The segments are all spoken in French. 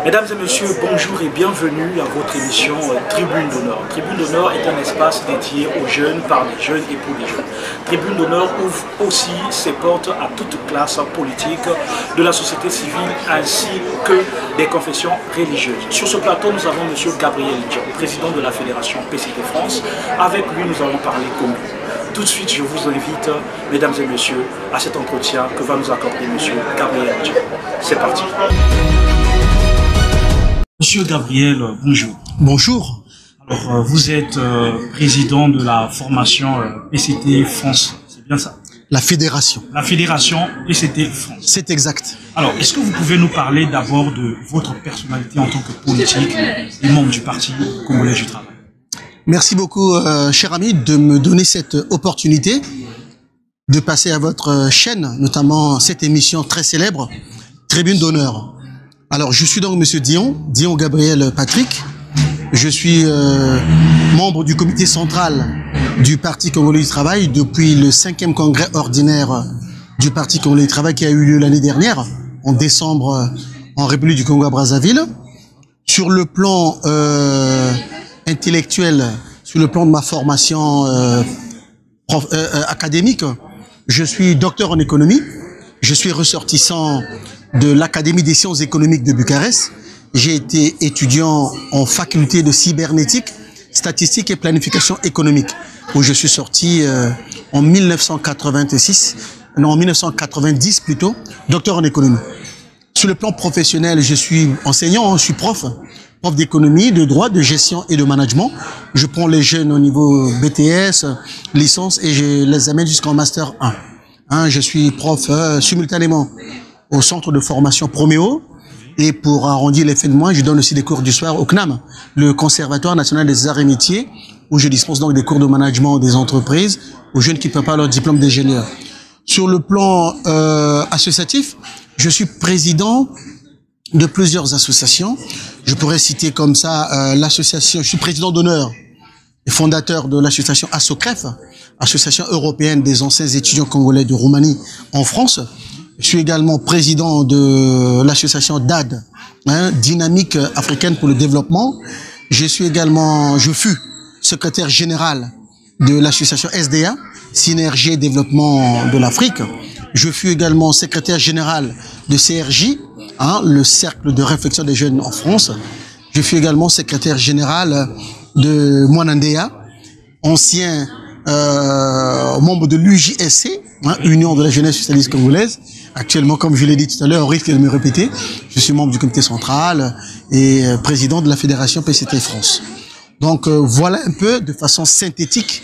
Mesdames et messieurs, bonjour et bienvenue à votre émission Tribune d'honneur. Tribune d'honneur est un espace dédié aux jeunes, par les jeunes et pour les jeunes. Tribune d'honneur ouvre aussi ses portes à toute classe politique de la société civile ainsi que des confessions religieuses. Sur ce plateau, nous avons M. Gabriel Dion, président de la Fédération PCT France. Avec lui, nous allons parler Congo. Tout de suite, je vous invite, mesdames et messieurs, à cet entretien que va nous accorder M. Gabriel Dion. C'est parti. Monsieur Gabriel, bonjour. Bonjour. Alors, vous êtes président de la formation PCT France, c'est bien ça? La fédération. La fédération PCT France. C'est exact. Alors, est-ce que vous pouvez nous parler d'abord de votre personnalité en tant que politique et membre du Parti congolais du travail? Merci beaucoup, cher ami, de me donner cette opportunité de passer à votre chaîne, notamment cette émission très célèbre, Tribune d'honneur. Alors, je suis donc Monsieur Dion Gabriel Patrick. Je suis membre du comité central du Parti congolais du travail depuis le 5e congrès ordinaire du Parti congolais du travail qui a eu lieu l'année dernière, en décembre, en République du Congo à Brazzaville. Sur le plan intellectuel, sur le plan de ma formation académique, je suis docteur en économie. Je suis ressortissant de l'Académie des sciences économiques de Bucarest. J'ai été étudiant en faculté de cybernétique, statistique et planification économique, où je suis sorti en 1990 plutôt, docteur en économie. Sur le plan professionnel, je suis enseignant, je suis prof d'économie, de droit, de gestion et de management. Je prends les jeunes au niveau BTS, licence, et je les amène jusqu'en Master 1. Je suis prof simultanément au centre de formation Proméo, et pour arrondir les fins de mois, je donne aussi des cours du soir au CNAM, le Conservatoire national des arts et métiers, où je dispense donc des cours de management des entreprises aux jeunes qui préparent leur diplôme d'ingénieur. Sur le plan associatif, je suis président de plusieurs associations. Je pourrais citer comme ça l'association, je suis président d'honneur et fondateur de l'association ASOCREF, Association européenne des anciens étudiants congolais de Roumanie en France. Je suis également président de l'association DAD, Dynamique africaine pour le développement. Je fus secrétaire général de l'association SDA, Synergie et développement de l'Afrique. Je fus également secrétaire général de CRJ, le cercle de réflexion des jeunes en France. Je fus également secrétaire général de Mwanandea, ancien membre de l'UJSC, Union de la jeunesse socialiste congolaise. Actuellement, comme je l'ai dit tout à l'heure, au risque de me répéter, je suis membre du comité central et président de la fédération PCT France. Donc voilà un peu, de façon synthétique,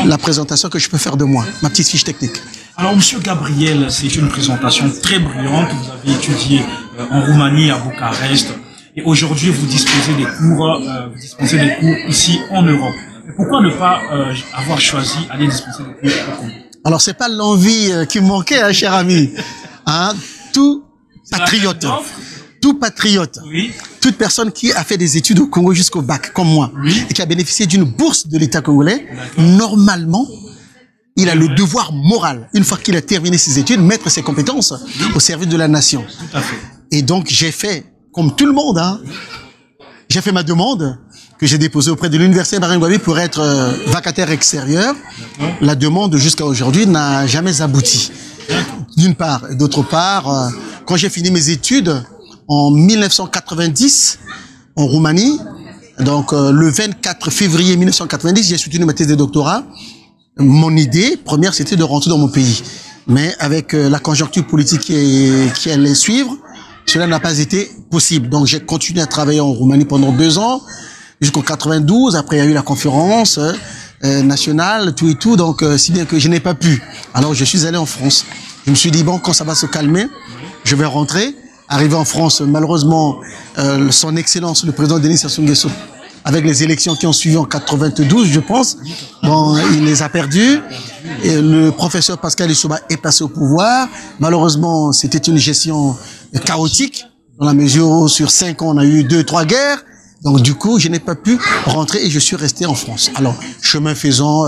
la présentation que je peux faire de moi, ma petite fiche technique. Alors, Monsieur Gabriel, c'est une présentation très brillante. Vous avez étudié en Roumanie, à Bucarest, et aujourd'hui vous dispensez des cours ici en Europe. Mais pourquoi ne pas avoir choisi d'aller dispenser des cours au Congo? Alors, c'est pas l'envie qui me manquait, cher ami. Tout patriote, oui, toute personne qui a fait des études au Congo jusqu'au bac, comme moi, oui, et qui a bénéficié d'une bourse de l'État congolais, normalement, il a le devoir moral, une fois qu'il a terminé ses études, mettre ses compétences au service de la nation. Tout à fait. Et donc, j'ai fait, comme tout le monde, j'ai fait ma demande que j'ai déposée auprès de l'université Maringouabi pour être vacataire extérieur. La demande, jusqu'à aujourd'hui, n'a jamais abouti. D'une part. Et d'autre part, quand j'ai fini mes études en 1990 en Roumanie, donc le 24 février 1990, j'ai soutenu ma thèse de doctorat. Mon idée première, c'était de rentrer dans mon pays. Mais avec la conjoncture politique qui allait suivre, cela n'a pas été possible. Donc j'ai continué à travailler en Roumanie pendant 2 ans, jusqu'en 92. Après, il y a eu la conférence nationale, tout et tout. Donc si bien que je n'ai pas pu. Alors je suis allé en France. Je me suis dit, bon, quand ça va se calmer, je vais rentrer. Arrivé en France, malheureusement, son Excellence, le président Denis Sassou Nguesso, avec les élections qui ont suivi en 92, je pense, bon, il les a perdues. Et le professeur Pascal Lissouba est passé au pouvoir. Malheureusement, c'était une gestion chaotique, dans la mesure où sur 5 ans, on a eu 2-3 guerres. Donc du coup, je n'ai pas pu rentrer et je suis resté en France. Alors, chemin faisant,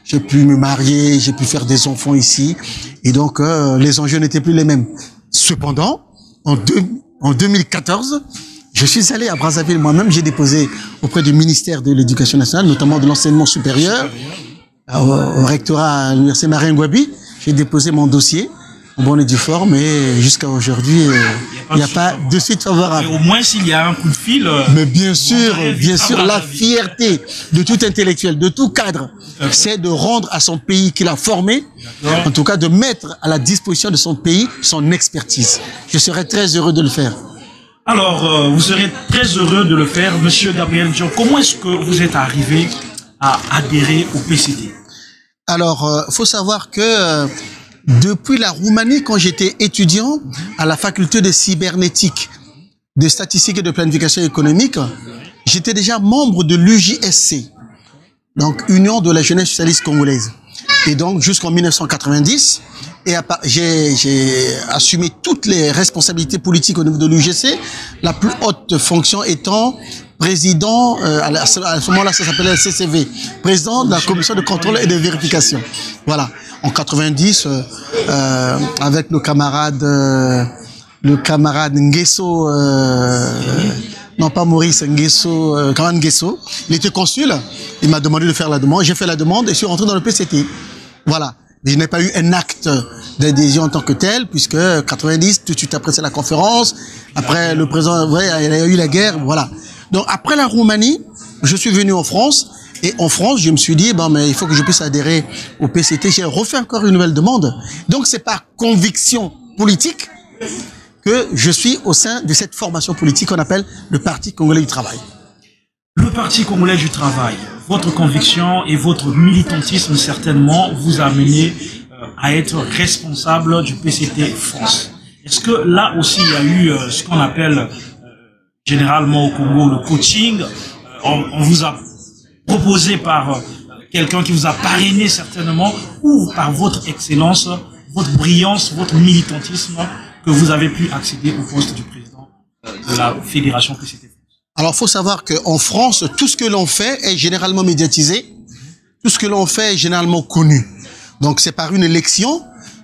j'ai pu me marier, j'ai pu faire des enfants ici. Et donc, les enjeux n'étaient plus les mêmes. Cependant, en 2014, Je suis allé à Brazzaville moi-même, j'ai déposé auprès du ministère de l'Éducation nationale, notamment de l'enseignement supérieur, au rectorat à l'université Marien Ngouabi. J'ai déposé mon dossier en bonne et due forme, et jusqu'à aujourd'hui, il n'y a pas de suite favorable. Mais au moins, s'il y a un coup de fil... Mais bien sûr, la fierté de tout intellectuel, de tout cadre, c'est de rendre à son pays qu'il a formé, en tout cas de mettre à la disposition de son pays son expertise. Je serais très heureux de le faire. Alors, vous serez très heureux de le faire, Monsieur Gabriel Diop. Comment est-ce que vous êtes arrivé à adhérer au PCT? Alors, faut savoir que depuis la Roumanie, quand j'étais étudiant à la faculté de cybernétique, de statistique et de planification économique, j'étais déjà membre de l'UJSC, donc Union de la jeunesse socialiste congolaise. Et donc, jusqu'en 1990, et j'ai assumé toutes les responsabilités politiques au niveau de l'UJSC, la plus haute fonction étant président, à ce moment-là, ça s'appelait le CCV, président de la commission de contrôle et de vérification. Voilà. En 90, avec nos camarades, le camarade Nguesso, non pas Maurice, Nguesso, camarade Nguesso, il était consul, il m'a demandé de faire la demande, j'ai fait la demande et je suis rentré dans le PCT. Voilà. Mais je n'ai pas eu un acte d'adhésion en tant que tel, puisque 90, tout de suite après c'est la conférence, après le président, ouais, il y a eu la guerre, voilà. Donc après la Roumanie, je suis venu en France, et en France, je me suis dit, bon, mais il faut que je puisse adhérer au PCT. J'ai refait encore une nouvelle demande. Donc c'est par conviction politique que je suis au sein de cette formation politique qu'on appelle le Parti congolais du travail. Le Parti congolais du travail, votre conviction et votre militantisme certainement vous a amené à être responsable du PCT France. Est-ce que là aussi il y a eu ce qu'on appelle généralement au Congo le coaching, on vous a proposé par quelqu'un qui vous a parrainé certainement, ou par votre excellence, votre brillance, votre militantisme, que vous avez pu accéder au poste du président de la fédération PCT? Alors, faut savoir qu'en France, tout ce que l'on fait est généralement médiatisé, tout ce que l'on fait est généralement connu. Donc, c'est par une élection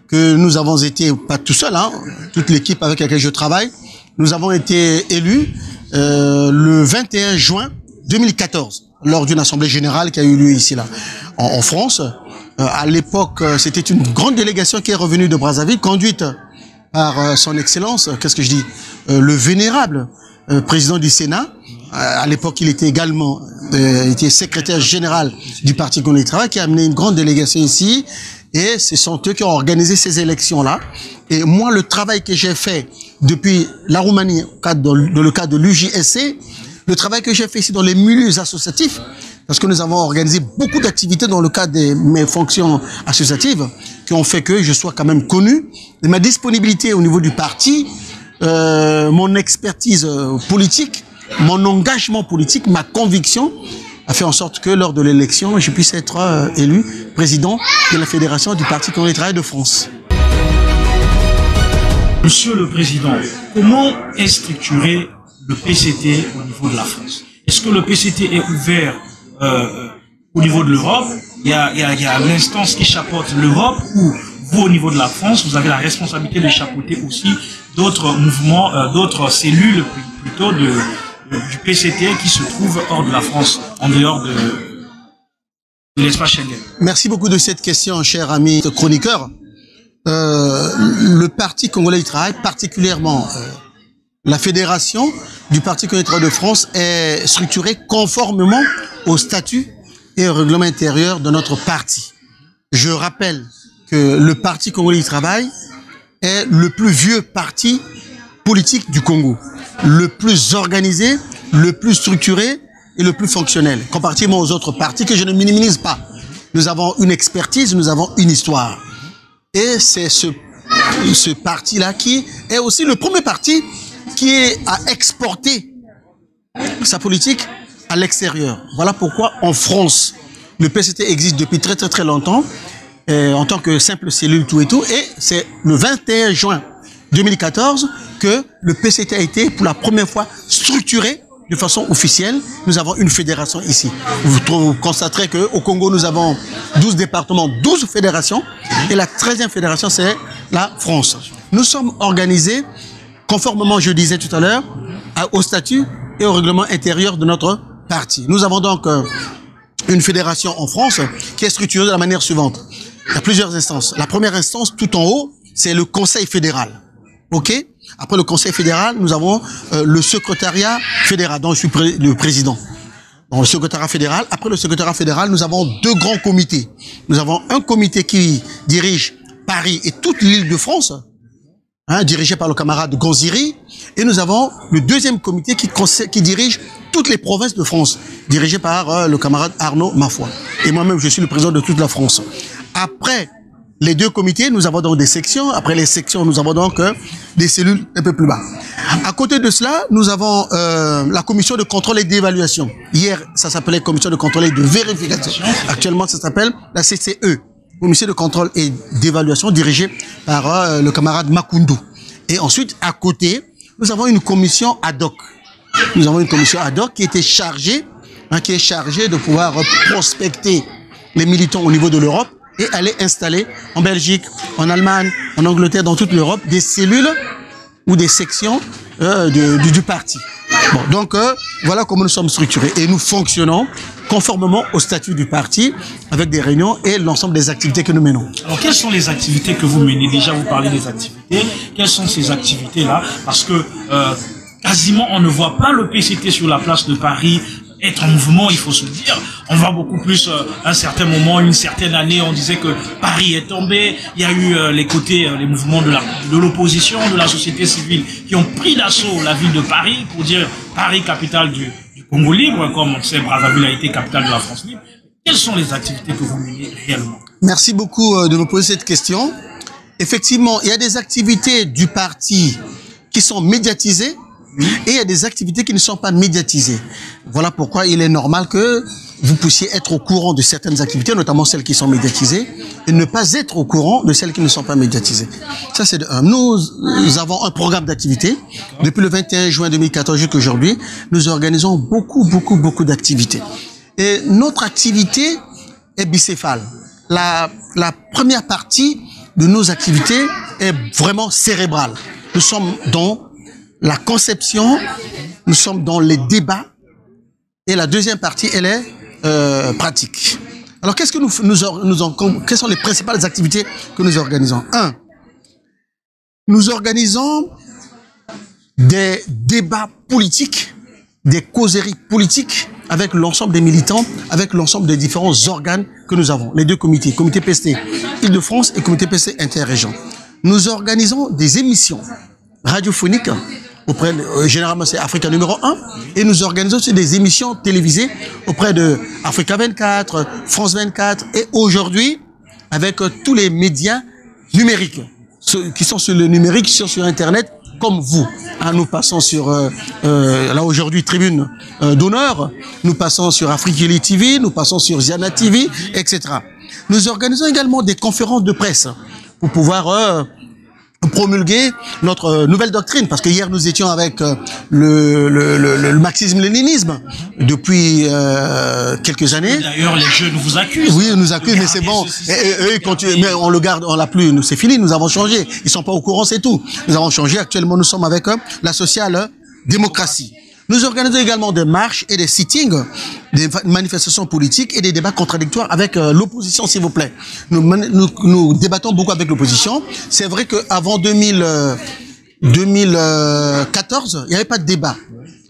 que nous avons été, pas tout seul, hein, toute l'équipe avec laquelle je travaille, nous avons été élus le 21 juin 2014. Lors d'une assemblée générale qui a eu lieu ici, là, en France. À l'époque, c'était une grande délégation qui est revenue de Brazzaville, conduite par son excellence, qu'est-ce que je dis, le vénérable président du Sénat. À l'époque, il était également était secrétaire général du Parti congolais du travail, qui a amené une grande délégation ici. Et ce sont eux qui ont organisé ces élections-là. Et moi, le travail que j'ai fait depuis la Roumanie, dans le cadre de l'UJSC, le travail que j'ai fait ici dans les milieux associatifs, parce que nous avons organisé beaucoup d'activités dans le cadre de mes fonctions associatives, qui ont fait que je sois quand même connu. Et ma disponibilité au niveau du parti, mon expertise politique, mon engagement politique, ma conviction, a fait en sorte que lors de l'élection, je puisse être élu président de la Fédération du Parti congolais du travail de France. Monsieur le Président, comment est structuré le PCT au niveau de la France? Est-ce que le PCT est ouvert au niveau de l'Europe? Il y a l'instance qui chapeaute l'Europe, ou vous, au niveau de la France, vous avez la responsabilité de chapeauter aussi d'autres mouvements, d'autres cellules plutôt du PCT qui se trouvent hors de la France, en dehors de l'espace Schengen? Merci beaucoup de cette question, cher ami chroniqueur. Le Parti congolais du travail, particulièrement la fédération du Parti congolais du travail de France, est structurée conformément au statut et au règlement intérieur de notre parti. Je rappelle que le Parti congolais du travail est le plus vieux parti politique du Congo, le plus organisé, le plus structuré et le plus fonctionnel, comparativement aux autres partis que je ne minimise pas. Nous avons une expertise, nous avons une histoire. Et c'est ce parti-là qui est aussi le premier parti qui a exporté sa politique à l'extérieur. Voilà pourquoi en France, le PCT existe depuis très très très longtemps, en tant que simple cellule tout et tout, et c'est le 21 juin 2014 que le PCT a été pour la première fois structuré de façon officielle. Nous avons une fédération ici. Vous constaterez qu'au Congo, nous avons 12 départements, 12 fédérations, et la 13e fédération, c'est la France. Nous sommes organisés, conformément, je disais tout à l'heure, au statut et au règlement intérieur de notre parti. Nous avons donc une fédération en France qui est structurée de la manière suivante. Il y a plusieurs instances. La première instance, tout en haut, c'est le Conseil fédéral. OK? Après le Conseil fédéral, nous avons le secrétariat fédéral, dont je suis le président. Dans le secrétariat fédéral. Après le secrétariat fédéral, nous avons deux grands comités. Nous avons un comité qui dirige Paris et toute l'île de France, dirigé par le camarade Gonziri. Et nous avons le deuxième comité qui dirige toutes les provinces de France, dirigé par le camarade Arnaud Mafoy. Et moi-même, je suis le président de toute la France. Après les deux comités, nous avons donc des sections. Après les sections, nous avons donc des cellules un peu plus bas. À côté de cela, nous avons la commission de contrôle et d'évaluation. Hier, ça s'appelait commission de contrôle et de vérification. Actuellement, ça s'appelle la CCE, commission de contrôle et d'évaluation, dirigée par le camarade Makoundou. Et ensuite, à côté, nous avons une commission ad hoc. Nous avons une commission ad hoc qui était chargée, qui est chargée de pouvoir prospecter les militants au niveau de l'Europe et aller installer en Belgique, en Allemagne, en Angleterre, dans toute l'Europe, des cellules ou des sections du parti. Bon, donc, voilà comment nous sommes structurés. Et nous fonctionnons conformément au statut du parti, avec des réunions et l'ensemble des activités que nous menons. Alors, quelles sont les activités que vous menez? Déjà, vous parlez des activités. Quelles sont ces activités-là? Parce que quasiment, on ne voit pas le PCT sur la place de Paris être en mouvement, il faut se dire. On voit beaucoup plus, un certain moment, une certaine année, on disait que Paris est tombé. Il y a eu les mouvements de l'opposition, de la société civile, qui ont pris d'assaut la ville de Paris pour dire Paris, capitale du Congo libre, comme on sait, Brazzaville a été capitale de la France libre. Quelles sont les activités que vous menez réellement? Merci beaucoup de me poser cette question. Effectivement, il y a des activités du parti qui sont médiatisées, et il y a des activités qui ne sont pas médiatisées. Voilà pourquoi il est normal que vous puissiez être au courant de certaines activités, notamment celles qui sont médiatisées, et ne pas être au courant de celles qui ne sont pas médiatisées. Ça, c'est de un. Nous avons un programme d'activités. Depuis le 21 juin 2014 jusqu'à aujourd'hui, nous organisons beaucoup d'activités. Et notre activité est bicéphale. La première partie de nos activités est vraiment cérébrale. Nous sommes dans la conception, nous sommes dans les débats, et la deuxième partie, elle est pratique. Alors, qu'est-ce que quelles sont les principales activités que nous organisons? Un, nous organisons des débats politiques, des causeries politiques avec l'ensemble des militants, avec l'ensemble des différents organes que nous avons. Les deux comités, comité PST Île-de-France et comité PST Interrégion. Nous organisons des émissions radiophoniques auprès généralement c'est Africa numéro 1, et nous organisons aussi des émissions télévisées auprès de Africa 24, France 24, et aujourd'hui avec tous les médias numériques, ceux qui sont sur le numérique, qui sont sur Internet, comme vous. Nous passons sur, là aujourd'hui, Tribune d'honneur, nous passons sur Afrique TV, nous passons sur Ziana TV, etc. Nous organisons également des conférences de presse pour pouvoir promulguer notre nouvelle doctrine, parce que hier nous étions avec le marxisme-léninisme depuis quelques années. D'ailleurs, les jeunes vous accusent. Oui, ils nous accusent, mais c'est bon. Eux, mais on le garde, on l'a plus. C'est fini, nous avons changé. Ils sont pas au courant, c'est tout. Nous avons changé. Actuellement, nous sommes avec la social-démocratie. Nous organisons également des marches et des sittings, des manifestations politiques et des débats contradictoires avec l'opposition, s'il vous plaît. Nous débattons beaucoup avec l'opposition. C'est vrai qu'avant 2014, il n'y avait pas de débat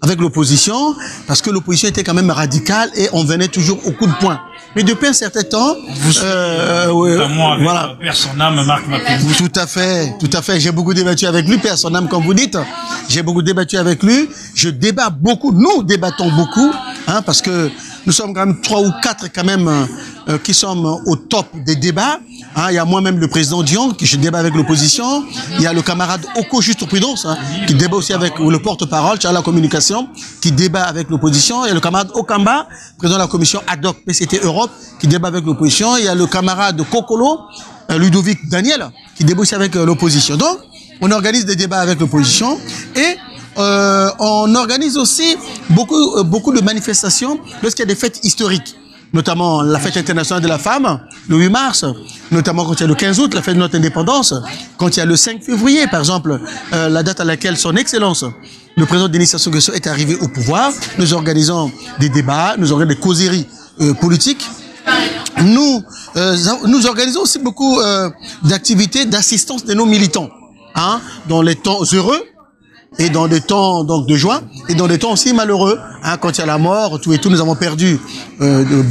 avec l'opposition, parce que l'opposition était quand même radicale et on venait toujours au coup de poing. Mais depuis un certain temps, voilà. Père Sonam, Marc Mapimou. Tout à fait. J'ai beaucoup débattu avec lui, Père Sonam, comme vous dites. J'ai beaucoup débattu avec lui. Je débat beaucoup. Nous débattons beaucoup, parce que nous sommes quand même 3 ou 4 quand même qui sommes au top des débats. Il y a moi-même le président Dion, qui je débat avec l'opposition. Il y a le camarade Oko Juste Prudence, qui débat aussi avec le porte-parole, la communication, qui débat avec l'opposition. Il y a le camarade Okamba, président de la commission ad hoc PCT Europe, qui débat avec l'opposition. Il y a le camarade Kokolo, Ludovic Daniel, qui débat aussi avec l'opposition. Donc, on organise des débats avec l'opposition et on organise aussi beaucoup de manifestations lorsqu'il y a des fêtes historiques. notamment la fête internationale de la femme, le 8 mars, notamment quand il y a le 15 août, la fête de notre indépendance, quand il y a le 5 février, par exemple, la date à laquelle son excellence, le président Denis Sassou Nguesso est arrivé au pouvoir. Nous organisons des débats, nous organisons des causeries politiques. Nous organisons aussi beaucoup d'activités d'assistance de nos militants, hein, dans les temps heureux et dans des temps donc de joie et dans des temps aussi malheureux, hein, quand il y a la mort, tout et tout. Nous avons perdu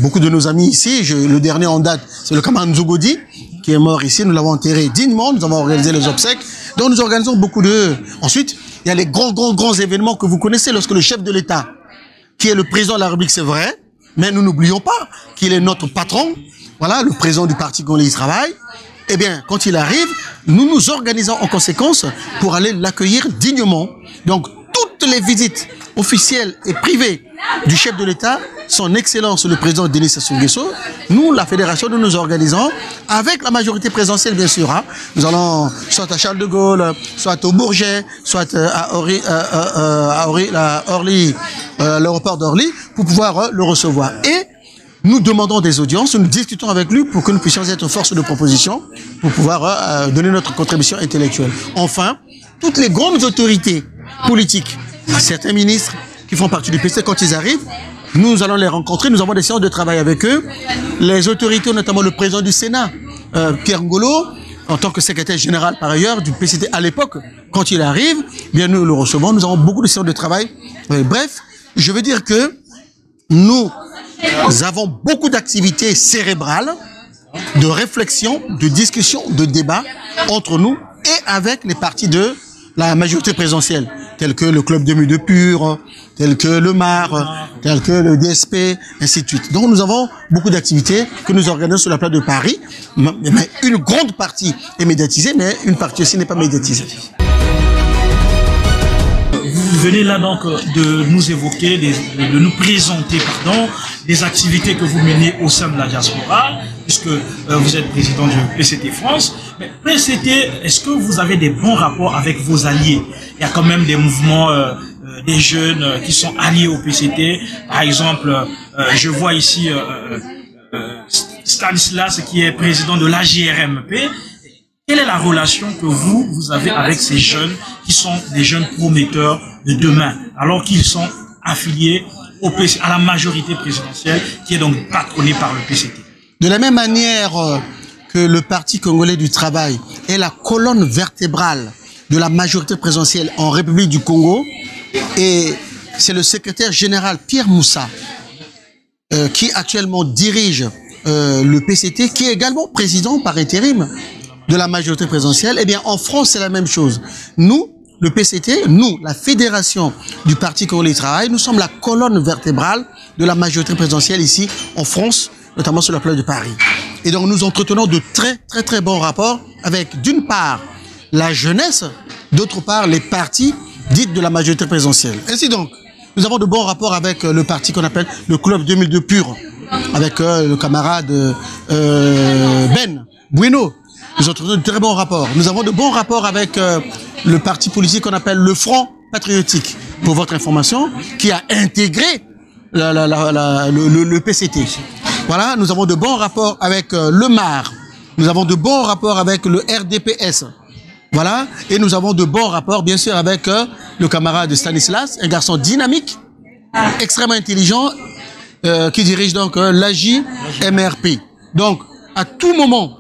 beaucoup de nos amis ici. Le dernier en date, c'est le camarade Nzogodi qui est mort ici. Nous l'avons enterré dignement. Nous avons organisé les obsèques. Donc nous organisons beaucoup de. Ensuite, il y a les grands événements que vous connaissez lorsque le chef de l'État, qui est le président de la République, c'est vrai, mais nous n'oublions pas qu'il est notre patron. Voilà, le président du parti Congolais du Travail. Eh bien, quand il arrive, nous nous organisons en conséquence pour aller l'accueillir dignement. Donc, toutes les visites officielles et privées du chef de l'État, son Excellence le président Denis Sassou Nguesso, nous, la fédération, nous nous organisons avec la majorité présidentielle, bien sûr. Hein. Nous allons soit à Charles de Gaulle, soit au Bourget, soit à Orly, l'aéroport d'Orly, pour pouvoir le recevoir. Et nous demandons des audiences, nous discutons avec lui pour que nous puissions être force de proposition pour pouvoir donner notre contribution intellectuelle. Enfin, toutes les grandes autorités politiques, certains ministres qui font partie du PC, quand ils arrivent, nous allons les rencontrer, nous avons des séances de travail avec eux. Les autorités, notamment le président du Sénat, Pierre Ngolo, en tant que secrétaire général par ailleurs du PCT à l'époque, quand il arrive, bien nous le recevons, nous avons beaucoup de séances de travail. Bref, je veux dire que nous avons beaucoup d'activités cérébrales, de réflexion, de discussion, de débat entre nous et avec les partis de la majorité présidentielle, tels que le Club 2002 Pur, tels que le MAR, tels que le DSP, ainsi de suite. Donc nous avons beaucoup d'activités que nous organisons sur la place de Paris, mais une grande partie est médiatisée, mais une partie aussi n'est pas médiatisée. Vous venez là donc de nous évoquer, de nous présenter, pardon, des activités que vous menez au sein de la diaspora, puisque vous êtes président du PCT France. Mais PCT, est-ce que vous avez des bons rapports avec vos alliés? Il y a quand même des mouvements, des jeunes qui sont alliés au PCT. Par exemple, je vois ici Stanislas qui est président de l'AJRMP. Quelle est la relation que vous avez avec ces jeunes qui sont des jeunes prometteurs de demain, alors qu'ils sont affiliés à la majorité présidentielle qui est donc patronnée par le PCT? De la même manière que le Parti Congolais du Travail est la colonne vertébrale de la majorité présidentielle en République du Congo, et c'est le secrétaire général Pierre Moussa qui actuellement dirige le PCT, qui est également président par intérim de la majorité présidentielle. Eh bien, en France, c'est la même chose. Nous, le PCT, nous, la fédération du Parti Congolais du Travail, nous sommes la colonne vertébrale de la majorité présidentielle ici en France, notamment sur la place de Paris. Et donc, nous entretenons de très bons rapports avec, d'une part, la jeunesse, d'autre part, les partis dits de la majorité présidentielle. Ainsi donc, nous avons de bons rapports avec le parti qu'on appelle le Club 2002 Pur, avec le camarade Ben Bueno. Nous entretenons de très bons rapports. Nous avons de bons rapports avec le parti politique qu'on appelle le Front Patriotique, pour votre information, qui a intégré le PCT. Voilà, nous avons de bons rapports avec le MAR. Nous avons de bons rapports avec le RDPS. Voilà, et nous avons de bons rapports, bien sûr, avec le camarade Stanislas, un garçon dynamique, extrêmement intelligent, qui dirige donc l'AJMRP. Donc, à tout moment,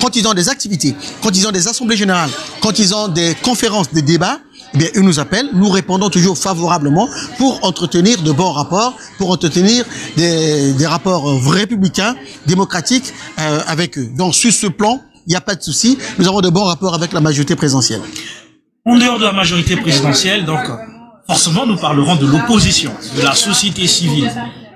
quand ils ont des activités, quand ils ont des assemblées générales, quand ils ont des conférences, des débats, eh bien, ils nous appellent, nous répondons toujours favorablement pour entretenir de bons rapports, pour entretenir des rapports républicains, démocratiques avec eux. Donc, sur ce plan, il n'y a pas de souci, nous avons de bons rapports avec la majorité présidentielle. En dehors de la majorité présidentielle, donc, forcément, nous parlerons de l'opposition, de la société civile.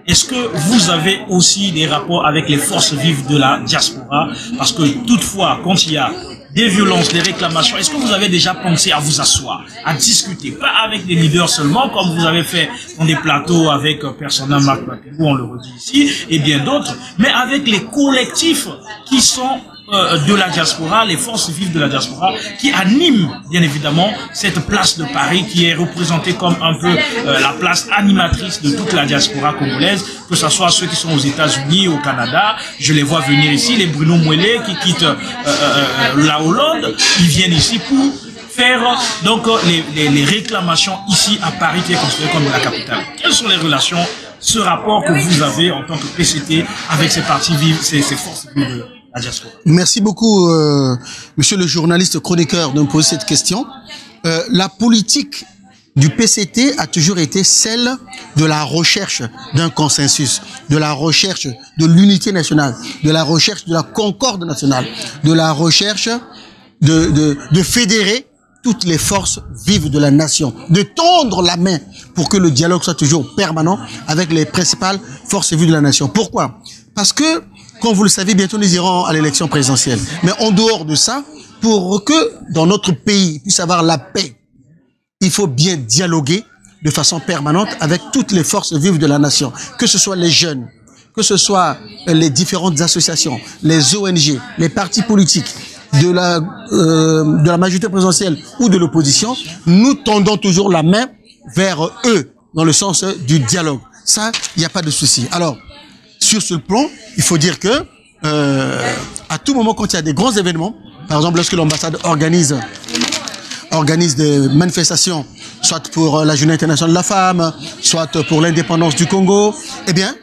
Est-ce que vous avez aussi des rapports avec les forces vives de la diaspora? Parce que toutefois, quand il y a des violences, des réclamations, est-ce que vous avez déjà pensé à vous asseoir, à discuter, pas avec des leaders seulement, comme vous avez fait dans des plateaux avec Persona Marc Lapelou, on le redit ici, et bien d'autres, mais avec les collectifs qui sont de la diaspora, les forces vives de la diaspora, qui animent bien évidemment cette place de Paris qui est représentée comme un peu la place animatrice de toute la diaspora congolaise, que ce soit ceux qui sont aux États-Unis, au Canada. Je les vois venir ici, les Bruno Mouelet qui quittent la Hollande, ils viennent ici pour faire donc les réclamations ici à Paris qui est considérée comme la capitale. Quelles sont les relations, ce rapport que vous avez en tant que PCT avec ces partis vives, ces forces vives de la diaspora? Merci beaucoup, monsieur le journaliste chroniqueur, de me poser cette question. La politique du PCT a toujours été celle de la recherche d'un consensus, de la recherche de l'unité nationale, de la recherche de la concorde nationale, de la recherche de fédérer toutes les forces vives de la nation, de tendre la main pour que le dialogue soit toujours permanent avec les principales forces vives de la nation. Pourquoi? Parce que, comme vous le savez, bientôt nous irons à l'élection présidentielle. Mais en dehors de ça, pour que dans notre pays il puisse avoir la paix, il faut bien dialoguer de façon permanente avec toutes les forces vives de la nation, que ce soit les jeunes, que ce soit les différentes associations, les ONG, les partis politiques, de la majorité présidentielle ou de l'opposition. Nous tendons toujours la main vers eux dans le sens du dialogue. Ça, il n'y a pas de souci. Alors, sur ce plan, il faut dire que à tout moment, quand il y a des grands événements, par exemple lorsque l'ambassade organise des manifestations, soit pour la Journée internationale de la femme, soit pour l'indépendance du Congo, eh bien,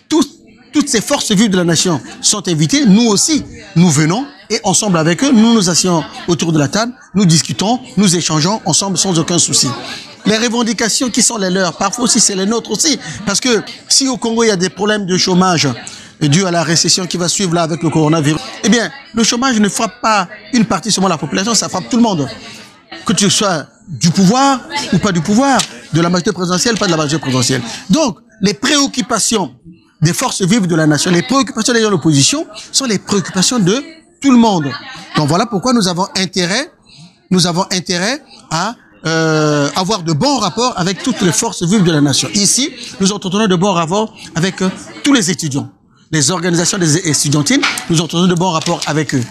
toutes ces forces vives de la nation sont invitées. Nous aussi, nous venons et ensemble avec eux, nous nous asseyons autour de la table, nous discutons, nous échangeons ensemble sans aucun souci. Les revendications qui sont les leurs, parfois aussi c'est les nôtres aussi, parce que si au Congo il y a des problèmes de chômage dû à la récession qui va suivre là avec le coronavirus, eh bien, le chômage ne frappe pas une partie seulement de la population, ça frappe tout le monde. Que tu sois du pouvoir ou pas du pouvoir, de la majorité présidentielle, pas de la majorité présidentielle. Donc, les préoccupations des forces vives de la nation, les préoccupations des gens de l'opposition sont les préoccupations de tout le monde. Donc voilà pourquoi nous avons intérêt à avoir de bons rapports avec toutes les forces vives de la nation. Ici, nous entretenons de bons rapports avec tous les étudiants. Les organisations des étudiantines, nous entretenons de bons rapports avec eux.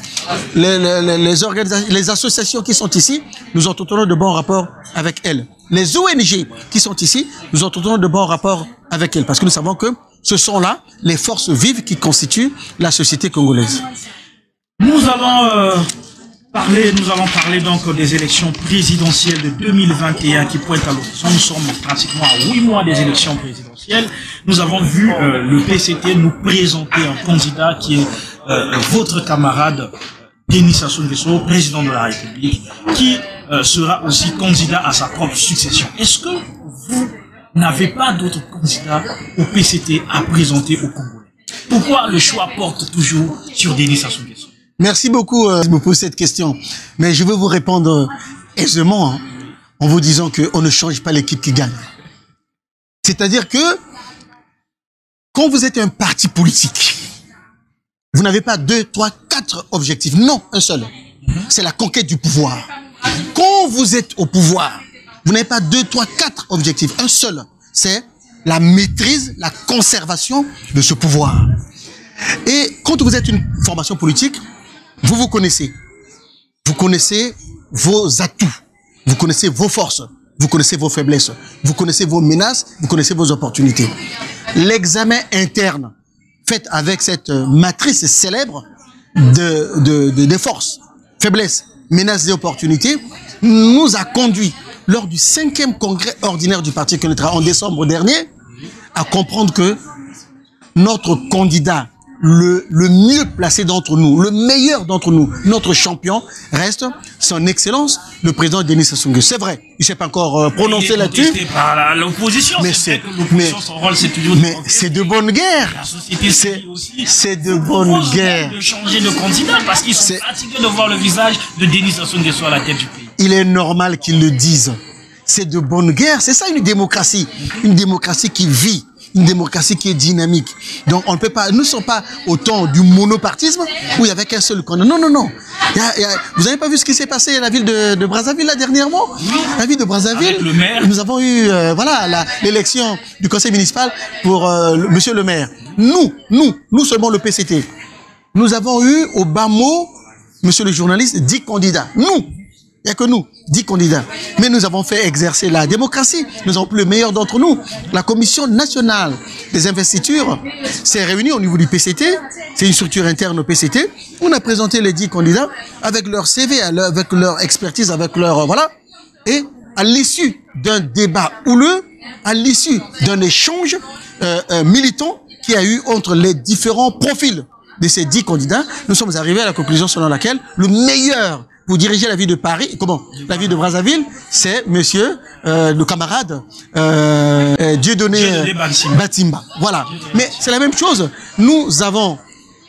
Les associations qui sont ici, nous entretenons de bons rapports avec elles. Les ONG qui sont ici, nous entretenons de bons rapports avec elles. Parce que nous savons que ce sont là les forces vives qui constituent la société congolaise. Nous allons parler donc des élections présidentielles de 2021 qui pointent à l'horizon. Nous sommes pratiquement à 8 mois des élections présidentielles. Nous avons vu le PCT nous présenter un candidat qui est votre camarade Denis Sassou Nguesso, président de la République, qui sera aussi candidat à sa propre succession. Est-ce que vous n'avez pas d'autres candidats au PCT à présenter au Congolais? Pourquoi le choix porte toujours sur Denis Sassou Nguesso? Merci beaucoup de me poser cette question. Mais je veux vous répondre aisément en vous disant qu'on ne change pas l'équipe qui gagne. C'est-à-dire que quand vous êtes un parti politique, vous n'avez pas 2, 3, 4 objectifs. Non, un seul. C'est la conquête du pouvoir. Quand vous êtes au pouvoir, vous n'avez pas 2, 3, 4 objectifs. Un seul. C'est la maîtrise, la conservation de ce pouvoir. Et quand vous êtes une formation politique, vous vous connaissez. Vous connaissez vos atouts. Vous connaissez vos forces. Vous connaissez vos faiblesses. Vous connaissez vos menaces. Vous connaissez vos opportunités. L'examen interne fait avec cette matrice célèbre des forces, faiblesses, menaces et opportunités nous a conduit lors du 5e congrès ordinaire du Parti communiste en décembre dernier à comprendre que notre candidat le mieux placé d'entre nous, le meilleur d'entre nous, notre champion reste son excellence, le président Denis Sassou Nguesso. C'est vrai, il ne s'est pas encore prononcé là-dessus. Par l'opposition, mais c'est de bonne guerre. La société civile aussi. C'est de bonne guerre. De changer de candidat parce qu'ils sont fatigués de voir le visage de Denis Sassou Nguesso à la tête du pays. Il est normal qu'ils le disent. C'est de bonne guerre. C'est ça une démocratie qui vit. Une démocratie qui est dynamique. Donc, on ne peut pas, nous ne sommes pas au temps du monopartisme où il n'y avait qu'un seul candidat. Non, non, non. Vous n'avez pas vu ce qui s'est passé à la ville de Brazzaville, là, dernièrement? Oui. La ville de Brazzaville. Avec le maire. Nous avons eu, voilà, l'élection du conseil municipal pour monsieur le maire. Nous seulement le PCT. nous avons eu au bas mot, monsieur le journaliste, 10 candidats. Nous, il n'y a que nous, 10 candidats. Mais nous avons fait exercer la démocratie. Nous avons pris le meilleur d'entre nous. La Commission nationale des investitures s'est réunie au niveau du PCT. C'est une structure interne au PCT. On a présenté les 10 candidats avec leur CV, avec leur expertise, avec leur... voilà. Et à l'issue d'un débat houleux, à l'issue d'un échange militant qu'il y a eu entre les différents profils de ces 10 candidats, nous sommes arrivés à la conclusion selon laquelle le meilleur pour diriger la ville de Paris, la ville de Brazzaville, c'est monsieur, le camarade Dieudonné Batimba. Voilà. Mais c'est la même chose. Nous avons,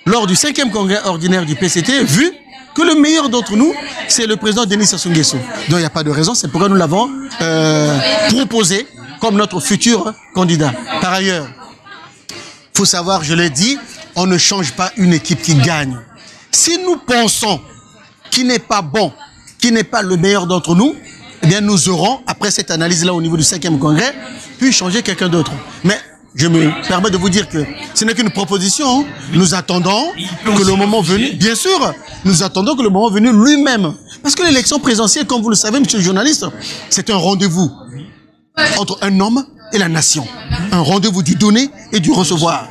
lors du 5e congrès ordinaire du PCT, vu que le meilleur d'entre nous, c'est le président Denis Sassou Nguesso. Donc il n'y a pas de raison, c'est pourquoi nous l'avons proposé comme notre futur candidat. Par ailleurs, faut savoir, je l'ai dit, on ne change pas une équipe qui gagne. Si nous pensons qu'il n'est pas bon, qu'il n'est pas le meilleur d'entre nous, eh bien nous aurons, après cette analyse-là au niveau du 5e congrès, pu changer quelqu'un d'autre. Mais je me permets de vous dire que ce n'est qu'une proposition. Hein. Nous attendons que le moment venu, bien sûr, nous attendons que le moment venu lui-même. Parce que l'élection présidentielle, comme vous le savez, monsieur le journaliste, c'est un rendez-vous entre un homme et la nation. Un rendez-vous du donner et du recevoir.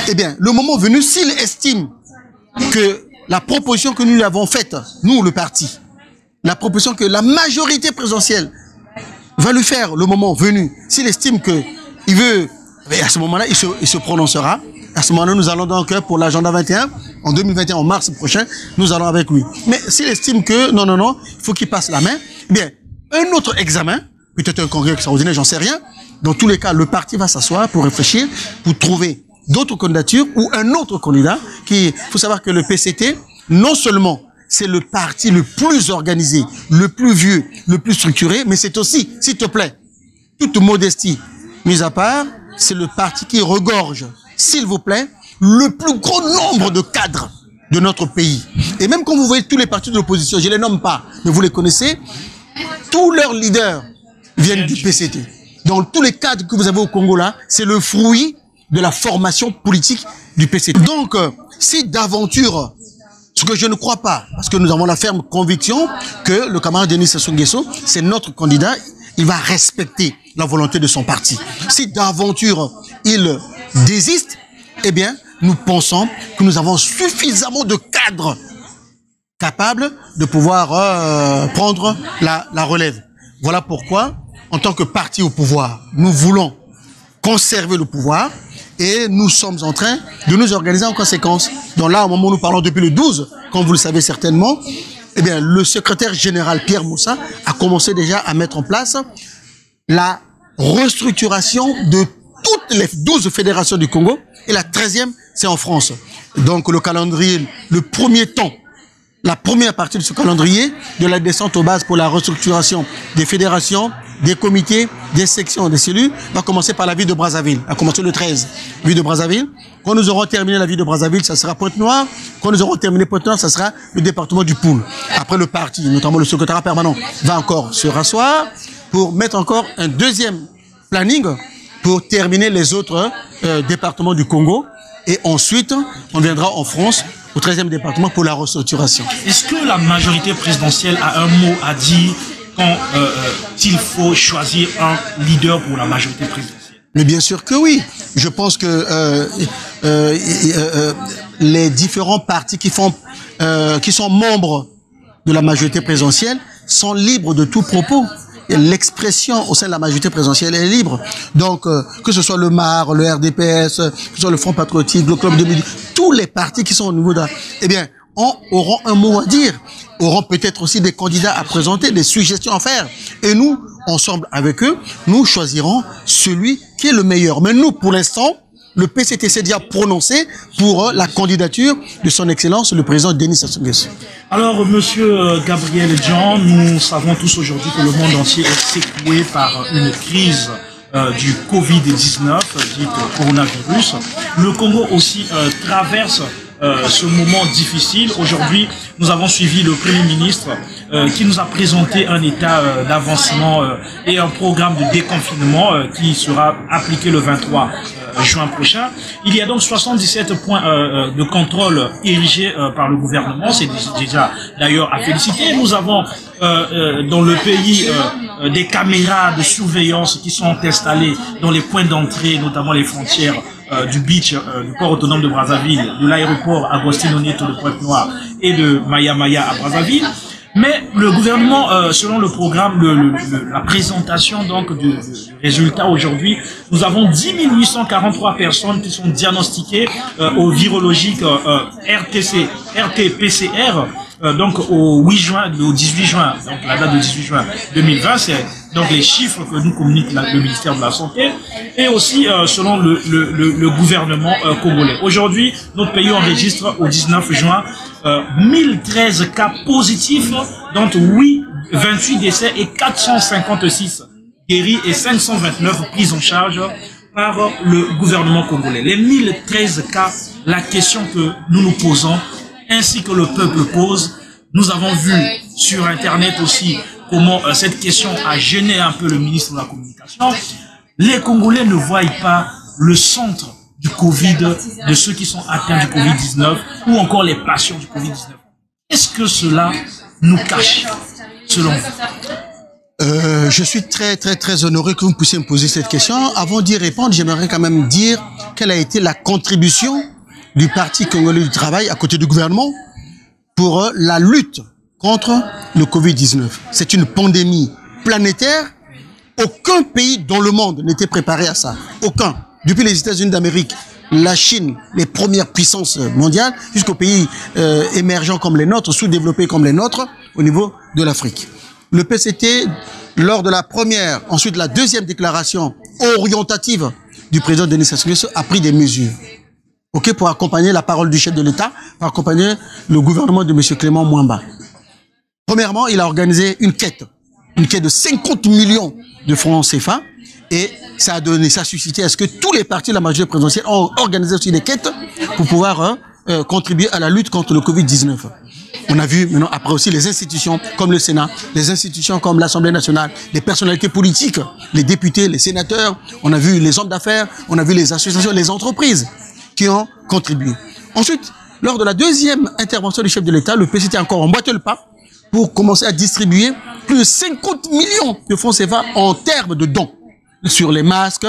Eh bien, le moment venu, s'il estime que la proposition que nous lui avons faite, nous, le parti, la proposition que la majorité présidentielle va lui faire le moment venu, s'il estime qu'il veut, à ce moment-là, il se prononcera. À ce moment-là, nous allons donc pour l'agenda 21, en 2021, en mars prochain, nous allons avec lui. Mais s'il estime que, non, il faut qu'il passe la main, eh bien, un autre examen, peut-être un congrès extraordinaire, j'en sais rien. Dans tous les cas, le parti va s'asseoir pour réfléchir, pour trouver d'autres candidatures ou un autre candidat qui, faut savoir que le PCT, non seulement c'est le parti le plus organisé, le plus vieux, le plus structuré, mais c'est aussi, s'il te plaît, toute modestie mise à part, c'est le parti qui regorge, s'il vous plaît, le plus gros nombre de cadres de notre pays. Et même quand vous voyez tous les partis de l'opposition, je les nomme pas, mais vous les connaissez, tous leurs leaders viennent du PCT. Donc tous les cadres que vous avez au Congo là, c'est le fruit de la formation politique du PCT. Donc, si d'aventure, ce que je ne crois pas, parce que nous avons la ferme conviction que le camarade Denis Sassou Nguesso, c'est notre candidat, il va respecter la volonté de son parti. Si d'aventure il désiste, eh bien, nous pensons que nous avons suffisamment de cadres capables de pouvoir prendre la relève. Voilà pourquoi, en tant que parti au pouvoir, nous voulons conserver le pouvoir et nous sommes en train de nous organiser en conséquence. Donc là, au moment où nous parlons depuis le 12, comme vous le savez certainement, eh bien, le secrétaire général Pierre Moussa a commencé déjà à mettre en place la restructuration de toutes les 12 fédérations du Congo et la 13e, c'est en France. Donc le calendrier, le premier temps, la première partie de ce calendrier de la descente aux bases pour la restructuration des fédérations, des comités, des sections, des cellules, va commencer par la ville de Brazzaville, a commencé le 13, ville de Brazzaville. Quand nous aurons terminé la ville de Brazzaville, ça sera Pointe-Noire. Quand nous aurons terminé Pointe-Noire, ça sera le département du Poul. Après le parti, notamment le secrétariat permanent, va encore se rasseoir pour mettre encore un deuxième planning pour terminer les autres départements du Congo. Et ensuite, on viendra en France au 13e département pour la restructuration. Est-ce que la majorité présidentielle a un mot à dire quand il faut choisir un leader pour la majorité présidentielle? Mais bien sûr que oui. Je pense que les différents partis qui sont membres de la majorité présidentielle sont libres de tout propos. L'expression au sein de la majorité présidentielle est libre. Donc, que ce soit le MAR, le RDPS, que ce soit le Front Patriotique, le Club de Midi, tous les partis qui sont au niveau d'un, eh bien, auront un mot à dire, auront peut-être aussi des candidats à présenter, des suggestions à faire. Et nous, ensemble avec eux, nous choisirons celui qui est le meilleur. Mais nous, pour l'instant, le PCT s'est déjà prononcé pour la candidature de son Excellence, le président Denis Sassou Nguesso. Alors, monsieur Gabriel Jean, nous savons tous aujourd'hui que le monde entier est secoué par une crise du Covid-19, dite coronavirus. Le Congo aussi traverse ce moment difficile. Aujourd'hui, nous avons suivi le Premier ministre qui nous a présenté un état d'avancement et un programme de déconfinement qui sera appliqué le 23 juin prochain. Il y a donc 77 points de contrôle érigés par le gouvernement. C'est déjà d'ailleurs à féliciter. Nous avons dans le pays des caméras de surveillance qui sont installées dans les points d'entrée, notamment les frontières du beach, du port autonome de Brazzaville, de l'aéroport Agostino Neto de Pointe-Noire et de Maya Maya à Brazzaville. Mais le gouvernement, selon le programme, la présentation donc du résultat aujourd'hui, nous avons 10 843 personnes qui sont diagnostiquées au virologique RT-PCR, donc au 18 juin, donc la date de 18 juin 2020, c'est donc les chiffres que nous communique le ministère de la Santé, et aussi selon le gouvernement congolais. Aujourd'hui, notre pays enregistre au 19 juin 1013 cas positifs, dont 28 décès et 456 guéris et 529 prises en charge par le gouvernement congolais. Les 1013 cas, la question que nous nous posons, ainsi que le peuple pose, nous avons vu sur Internet aussi comment cette question a gêné un peu le ministre de la Communication. Les Congolais ne voient pas le centre du Covid, de ceux qui sont atteints du Covid-19 ou encore les patients du Covid-19. Est-ce que cela nous cache, selon vous? Je suis très honoré que vous puissiez me poser cette question. Avant d'y répondre, j'aimerais quand même dire quelle a été la contribution du Parti congolais du travail à côté du gouvernement pour la lutte contre le Covid-19. C'est une pandémie planétaire. Aucun pays dans le monde n'était préparé à ça. Aucun. Depuis les États-Unis d'Amérique, la Chine, les premières puissances mondiales, jusqu'aux pays émergents comme les nôtres, sous-développés comme les nôtres, au niveau de l'Afrique. Le PCT, lors de la première, ensuite la deuxième déclaration orientative du président Denis Sassou Nguesso, a pris des mesures. Ok, pour accompagner la parole du chef de l'État, pour accompagner le gouvernement de M. Clément Mwamba. Premièrement, il a organisé une quête de 50 millions de francs CFA, et ça a suscité à ce que tous les partis de la majorité présidentielle ont organisé aussi des quêtes pour pouvoir contribuer à la lutte contre le Covid-19. On a vu maintenant après aussi les institutions comme le Sénat, les institutions comme l'Assemblée nationale, les personnalités politiques, les députés, les sénateurs, on a vu les hommes d'affaires, on a vu les associations, les entreprises qui ont contribué. Ensuite, lors de la deuxième intervention du chef de l'État, le PCT a encore emboîté le pas pour commencer à distribuer plus de 50 millions de francs CFA en termes de dons sur les masques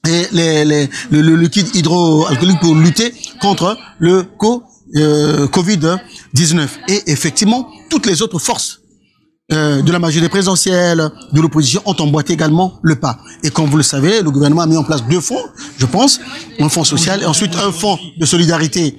et le liquide hydroalcoolique pour lutter contre le Covid-19. Et effectivement, toutes les autres forces de la majorité présidentielle, de l'opposition ont emboîté également le pas. Et comme vous le savez, le gouvernement a mis en place 2 fonds, je pense, un fonds social et ensuite un fonds de solidarité,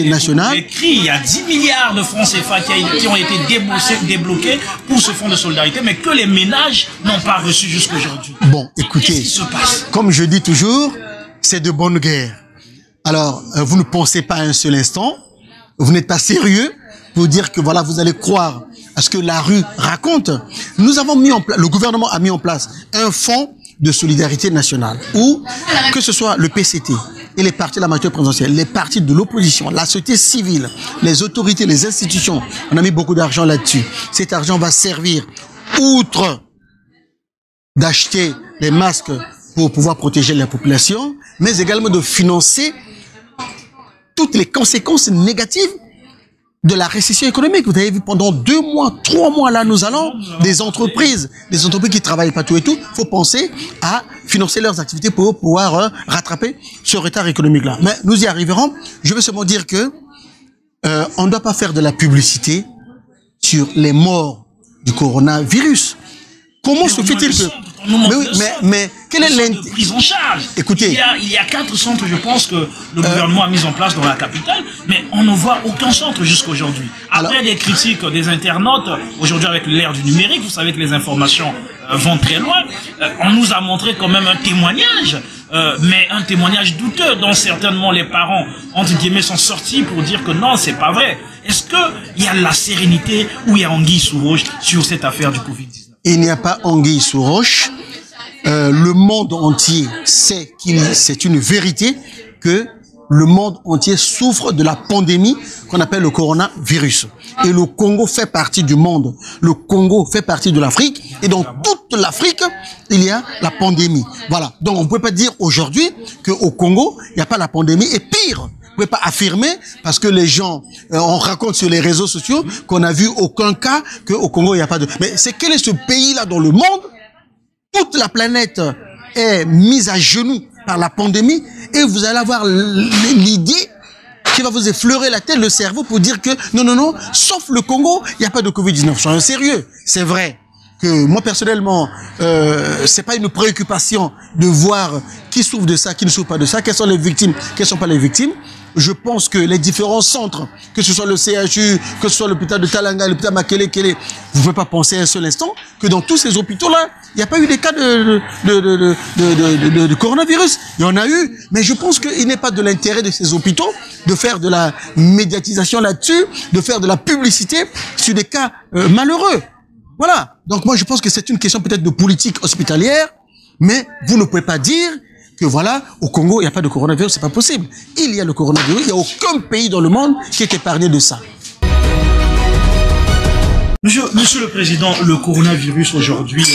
nationale. Il y a 10 milliards de francs CFA qui ont été débloqués pour ce fonds de solidarité, mais que les ménages n'ont pas reçu jusqu'aujourd'hui. Bon, écoutez, qu'est-ce qui se passe? Comme je dis toujours, c'est de bonne guerre. Alors, vous ne pensez pas un seul instant, vous n'êtes pas sérieux pour dire que voilà, vous allez croire à ce que la rue raconte. Nous avons mis en place, le gouvernement a mis en place un fonds de solidarité nationale où, que ce soit le PCT et les partis de la majorité présidentielle, les partis de l'opposition, la société civile, les autorités, les institutions, on a mis beaucoup d'argent là-dessus. Cet argent va servir, outre d'acheter les masques pour pouvoir protéger la population, mais également de financer toutes les conséquences négatives de la récession économique. Vous avez vu pendant 2 mois, 3 mois là, nous allons, des entreprises qui travaillent partout et tout, faut penser à financer leurs activités pour pouvoir rattraper ce retard économique là. Mais nous y arriverons. Je veux seulement dire que on ne doit pas faire de la publicité sur les morts du coronavirus. Comment se fait-il que... Mais quel est l'intérêt? Prise en charge. Écoutez, il y a 4 centres, je pense, que le gouvernement a mis en place dans la capitale, mais on ne voit aucun centre jusqu'à aujourd'hui. Après des critiques des internautes, aujourd'hui avec l'ère du numérique, vous savez que les informations vont très loin, on nous a montré quand même un témoignage, mais un témoignage douteux, dont certainement les parents, entre guillemets, sont sortis pour dire que non, c'est pas vrai. Est-ce qu'il y a la sérénité ou il y a anguille sous roche sur cette affaire du Covid-19? Il n'y a pas anguille sous roche. Le monde entier sait qu'il c'est une vérité que le monde entier souffre de la pandémie qu'on appelle le coronavirus. Et le Congo fait partie du monde. Le Congo fait partie de l'Afrique. Et dans toute l'Afrique, il y a la pandémie. Voilà. Donc, on ne peut pas dire aujourd'hui qu'au Congo, il n'y a pas la pandémie. Et pire, on ne peut pas affirmer, parce que les gens, on raconte sur les réseaux sociaux qu'on n'a vu aucun cas, qu'au Congo, il n'y a pas de... Mais c'est quel est ce pays-là dans le monde? Toute la planète est mise à genoux par la pandémie, et vous allez avoir l'idée qui va vous effleurer la tête, le cerveau, pour dire que non, sauf le Congo, il n'y a pas de Covid-19. Soyons sérieux. C'est vrai que moi, personnellement, c'est pas une préoccupation de voir qui souffre de ça, qui ne souffre pas de ça, quelles sont les victimes, quelles ne sont pas les victimes. Je pense que les différents centres, que ce soit le CHU, que ce soit l'hôpital de Talanga, l'hôpital Makele, vous ne pouvez pas penser un seul instant que dans tous ces hôpitaux-là, il n'y a pas eu des cas de coronavirus. Il y en a eu, mais je pense qu'il n'est pas de l'intérêt de ces hôpitaux de faire de la médiatisation là-dessus, de faire de la publicité sur des cas malheureux. Voilà. Donc moi, je pense que c'est une question peut-être de politique hospitalière, mais vous ne pouvez pas dire que voilà, au Congo, il n'y a pas de coronavirus, c'est pas possible. Il y a le coronavirus, il n'y a aucun pays dans le monde qui est épargné de ça. Monsieur le Président, le coronavirus aujourd'hui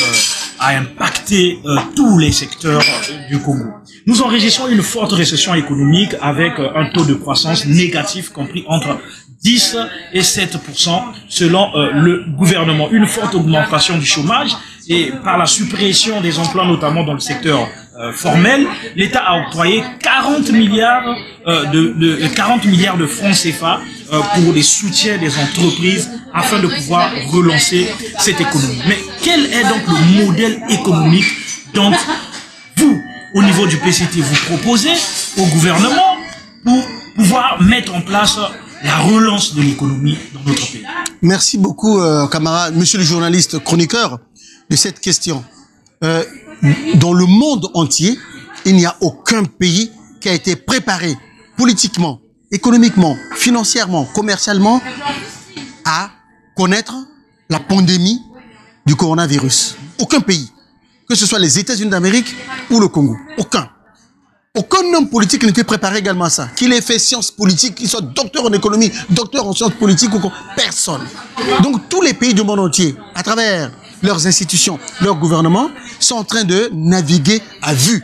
a impacté tous les secteurs du Congo. Nous enregistrons une forte récession économique avec un taux de croissance négatif compris entre 10 et 7% selon le gouvernement. Une forte augmentation du chômage et par la suppression des emplois, notamment dans le secteur formel, l'État a octroyé 40 milliards de francs CFA pour les soutiens des entreprises afin de pouvoir relancer cette économie. Mais quel est donc le modèle économique dont vous, au niveau du PCT, vous proposez au gouvernement pour pouvoir mettre en place la relance de l'économie dans notre pays? Merci beaucoup, camarade, monsieur le journaliste chroniqueur, de cette question. Dans le monde entier, il n'y a aucun pays qui a été préparé politiquement, économiquement, financièrement, commercialement à connaître la pandémie du coronavirus. Aucun pays. Que ce soit les États-Unis d'Amérique ou le Congo. Aucun. Aucun homme politique n'était préparé également à ça. Qu'il ait fait sciences politiques, qu'il soit docteur en économie, docteur en sciences politiques ou quoi. Personne. Donc tous les pays du monde entier, à travers leurs institutions, leurs gouvernements, sont en train de naviguer à vue.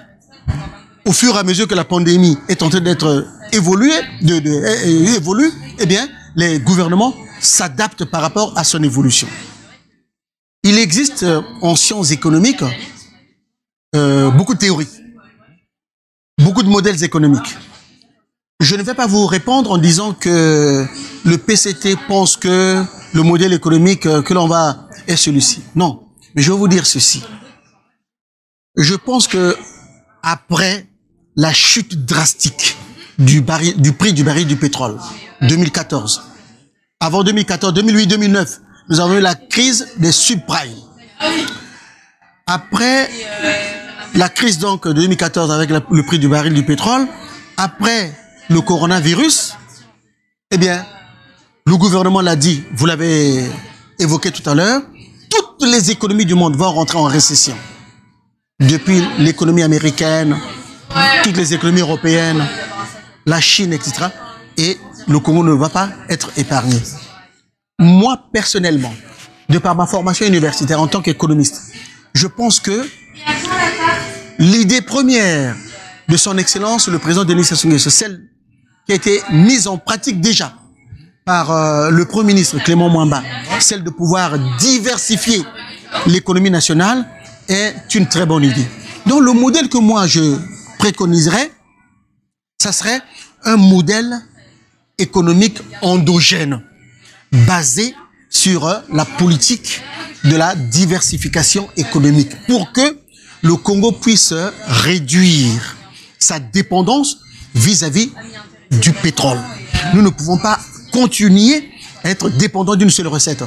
Au fur et à mesure que la pandémie est en train d'être évolue, eh bien, les gouvernements s'adaptent par rapport à son évolution. Il existe en sciences économiques beaucoup de théories, beaucoup de modèles économiques. Je ne vais pas vous répondre en disant que le PCT pense que le modèle économique que l'on va est celui-ci. Non, mais je vais vous dire ceci. Je pense que après la chute drastique du prix du baril du pétrole, 2014, avant 2014, 2008, 2009, nous avons eu la crise des subprimes. Après la crise donc de 2014 avec le prix du baril du pétrole, après le coronavirus, eh bien, le gouvernement l'a dit, vous l'avez évoqué tout à l'heure, toutes les économies du monde vont rentrer en récession. Depuis l'économie américaine, toutes les économies européennes, la Chine, etc. Et le Congo ne va pas être épargné. Moi, personnellement, de par ma formation universitaire en tant qu'économiste, je pense que l'idée première de son Excellence, le président Denis Sassou Nguesso, celle qui a été mise en pratique déjà par le Premier ministre Clément Mwamba, celle de pouvoir diversifier l'économie nationale, est une très bonne idée. Donc le modèle que moi je préconiserais, ça serait un modèle économique endogène, basé sur la politique de la diversification économique, pour que le Congo puisse réduire sa dépendance vis-à-vis du pétrole. Nous ne pouvons pas continuer à être dépendants d'une seule recette,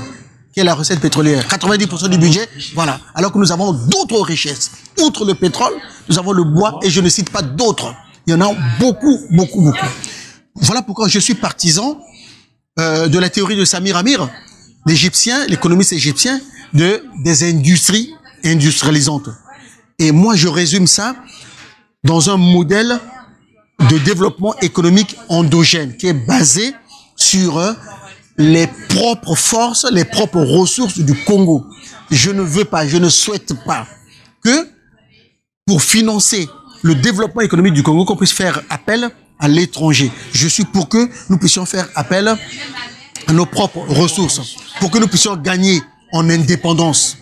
qui est la recette pétrolière. 90% du budget, voilà. Alors que nous avons d'autres richesses. Outre le pétrole, nous avons le bois et je ne cite pas d'autres. Il y en a beaucoup, beaucoup, beaucoup. Voilà pourquoi je suis partisan de la théorie de Samir Amir, l'Égyptien, l'économiste égyptien, des industries industrialisantes. Et moi, je résume ça dans un modèle de développement économique endogène qui est basé sur les propres forces, les propres ressources du Congo. Je ne veux pas, je ne souhaite pas que pour financer le développement économique du Congo, qu'on puisse faire appel à l'étranger. Je suis pour que nous puissions faire appel à nos propres ressources, pour que nous puissions gagner en indépendance.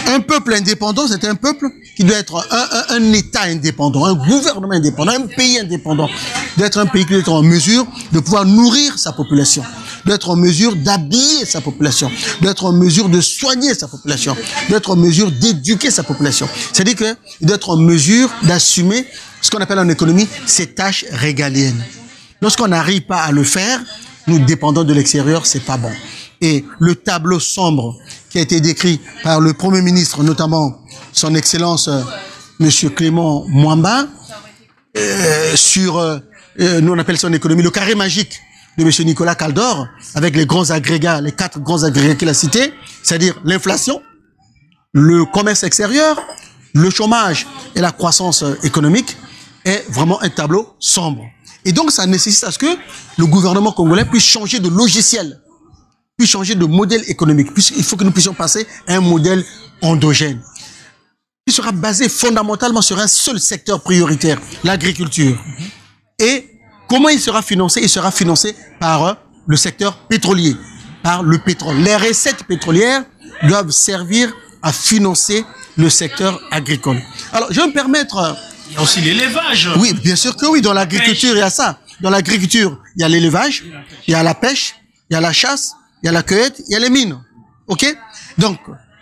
Un peuple indépendant, c'est un peuple qui doit être un État indépendant, un gouvernement indépendant, un pays indépendant. D'être un pays qui doit être en mesure de pouvoir nourrir sa population, d'être en mesure d'habiller sa population, d'être en mesure de soigner sa population, d'être en mesure d'éduquer sa population. C'est-à-dire qu'il doit être en mesure d'assumer ce qu'on appelle en économie ses tâches régaliennes. Lorsqu'on n'arrive pas à le faire, nous dépendons de l'extérieur, c'est pas bon. Et le tableau sombre qui a été décrit par le Premier ministre, notamment son Excellence Monsieur Clément Mwamba, sur, nous on appelle ça en économie, le carré magique de Monsieur Nicolas Kaldor, avec les grands agrégats, les 4 grands agrégats qu'il a cités, c'est-à-dire l'inflation, le commerce extérieur, le chômage et la croissance économique, est vraiment un tableau sombre. Et donc ça nécessite à ce que le gouvernement congolais puisse changer de logiciel, puis changer de modèle économique, puisqu'il faut que nous puissions passer à un modèle endogène, qui sera basé fondamentalement sur un seul secteur prioritaire, l'agriculture. Et comment il sera financé? Il sera financé par le secteur pétrolier, par le pétrole. Les recettes pétrolières doivent servir à financer le secteur agricole. Alors, je vais me permettre... Il y a aussi l'élevage. Oui, bien sûr que oui, dans l'agriculture, il y a ça. Dans l'agriculture, il y a l'élevage, il y a la pêche, il y a la chasse, il y a la cueillette, il y a les mines. OK? Donc,